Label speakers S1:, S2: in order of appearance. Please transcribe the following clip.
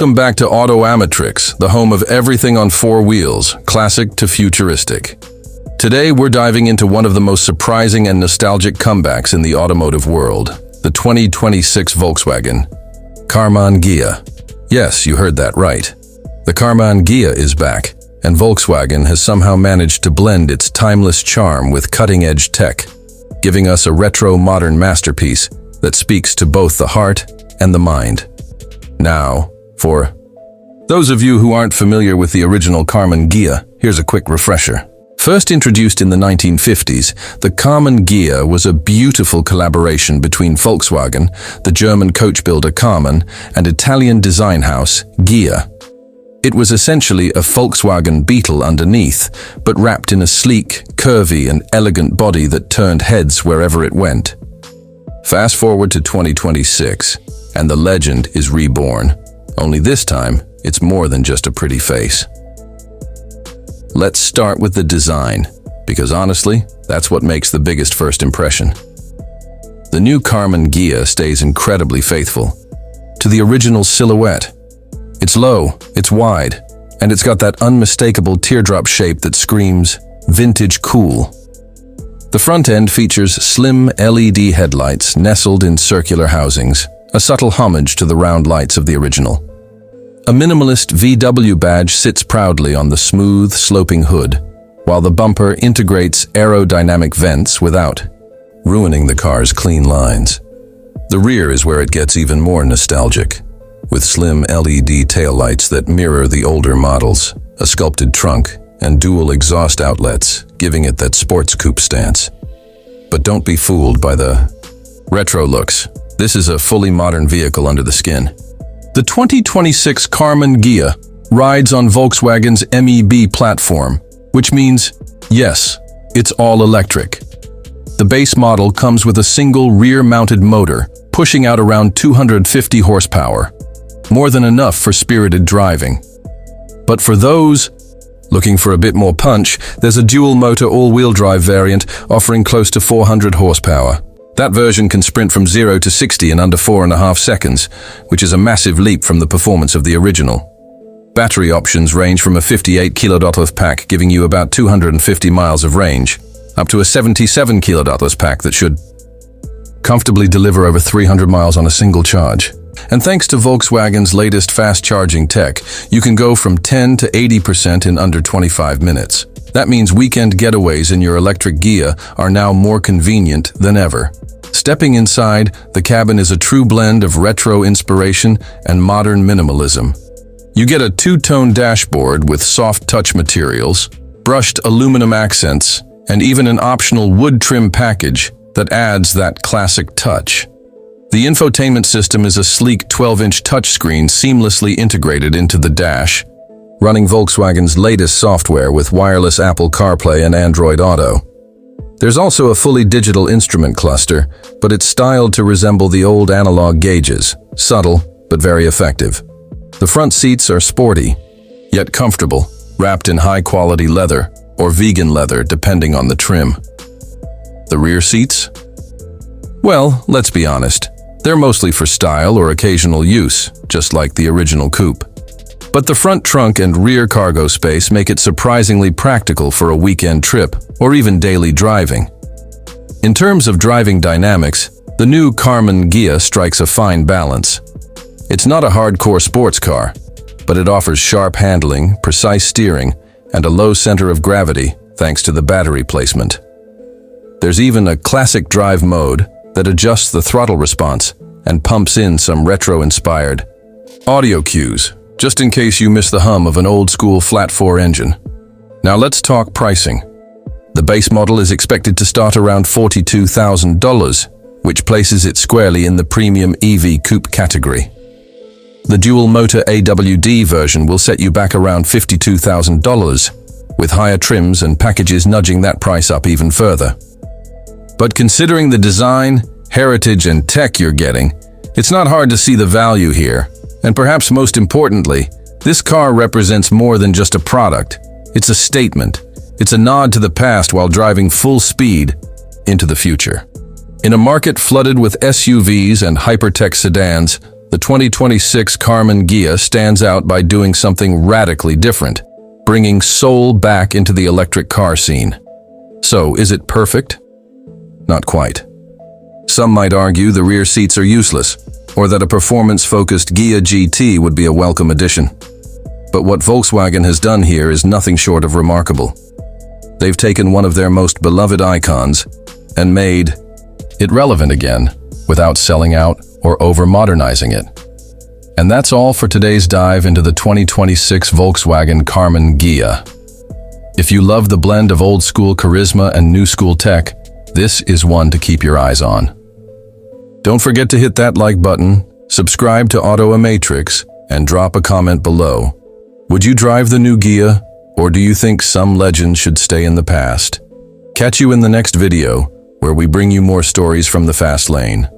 S1: Welcome back to Auto-Amatrix, the home of everything on four wheels, classic to futuristic. Today we're diving into one of the most surprising and nostalgic comebacks in the automotive world, the 2026 Volkswagen Karmann Ghia. Yes, you heard that right. The Karmann Ghia is back, and Volkswagen has somehow managed to blend its timeless charm with cutting-edge tech, giving us a retro modern masterpiece that speaks to both the heart and the mind. Now, for those of you who aren't familiar with the original Karmann Ghia, here's a quick refresher. First introduced in the 1950s, the Karmann Ghia was a beautiful collaboration between Volkswagen, the German coach builder Karmann, and Italian design house Ghia. It was essentially a Volkswagen Beetle underneath, but wrapped in a sleek, curvy, and elegant body that turned heads wherever it went. Fast forward to 2026, and the legend is reborn. Only this time, it's more than just a pretty face. Let's start with the design, because honestly, that's what makes the biggest first impression. The new Karmann Ghia stays incredibly faithful to the original silhouette. It's low, it's wide, and it's got that unmistakable teardrop shape that screams vintage cool. The front end features slim LED headlights nestled in circular housings, a subtle homage to the round lights of the original. A minimalist VW badge sits proudly on the smooth, sloping hood, while the bumper integrates aerodynamic vents without ruining the car's clean lines. The rear is where it gets even more nostalgic, with slim LED taillights that mirror the older models, a sculpted trunk, and dual exhaust outlets, giving it that sports coupe stance. But don't be fooled by the retro looks. This is a fully modern vehicle under the skin. The 2026 Karmann Ghia rides on Volkswagen's MEB platform, which means, yes, it's all electric. The base model comes with a single rear-mounted motor, pushing out around 250 horsepower, more than enough for spirited driving. But for those looking for a bit more punch, there's a dual-motor all-wheel drive variant offering close to 400 horsepower. That version can sprint from 0 to 60 in under 4.5 seconds, which is a massive leap from the performance of the original. Battery options range from a 58 kWh pack giving you about 250 miles of range, up to a 77 kWh pack that should comfortably deliver over 300 miles on a single charge. And thanks to Volkswagen's latest fast-charging tech, you can go from 10 to 80% in under 25 minutes. That means weekend getaways in your electric Ghia are now more convenient than ever. Stepping inside, the cabin is a true blend of retro inspiration and modern minimalism. You get a two-tone dashboard with soft touch materials, brushed aluminum accents, and even an optional wood trim package that adds that classic touch. The infotainment system is a sleek 12-inch touchscreen seamlessly integrated into the dash, running Volkswagen's latest software with wireless Apple CarPlay and Android Auto. There's also a fully digital instrument cluster, but it's styled to resemble the old analog gauges, subtle but very effective. The front seats are sporty, yet comfortable, wrapped in high-quality leather or vegan leather depending on the trim. The rear seats? Well, let's be honest, they're mostly for style or occasional use, just like the original coupe. But the front trunk and rear cargo space make it surprisingly practical for a weekend trip or even daily driving. In terms of driving dynamics, the new Karmann Ghia strikes a fine balance. It's not a hardcore sports car, but it offers sharp handling, precise steering, and a low center of gravity thanks to the battery placement. There's even a classic drive mode that adjusts the throttle response and pumps in some retro-inspired audio cues, just in case you miss the hum of an old-school flat-four engine. Now let's talk pricing. The base model is expected to start around $42,000, which places it squarely in the premium EV coupe category. The dual-motor AWD version will set you back around $52,000, with higher trims and packages nudging that price up even further. But considering the design, heritage, and tech you're getting, it's not hard to see the value here. And perhaps most importantly, this car represents more than just a product. It's a statement. It's a nod to the past while driving full speed into the future. In a market flooded with SUVs and hypertech sedans, The 2026 Karmann Ghia stands out by doing something radically different, bringing soul back into the electric car scene. So, is it perfect? Not quite. Some might argue the rear seats are useless, or that a performance-focused Ghia GT would be a welcome addition. But what Volkswagen has done here is nothing short of remarkable. They've taken one of their most beloved icons and made it relevant again, without selling out or over-modernizing it. And that's all for today's dive into the 2026 Volkswagen Karmann Ghia. If you love the blend of old-school charisma and new-school tech, this is one to keep your eyes on. Don't forget to hit that like button, subscribe to Automotive, and drop a comment below. Would you drive the new Ghia, or do you think some legends should stay in the past? Catch you in the next video, where we bring you more stories from the fast lane.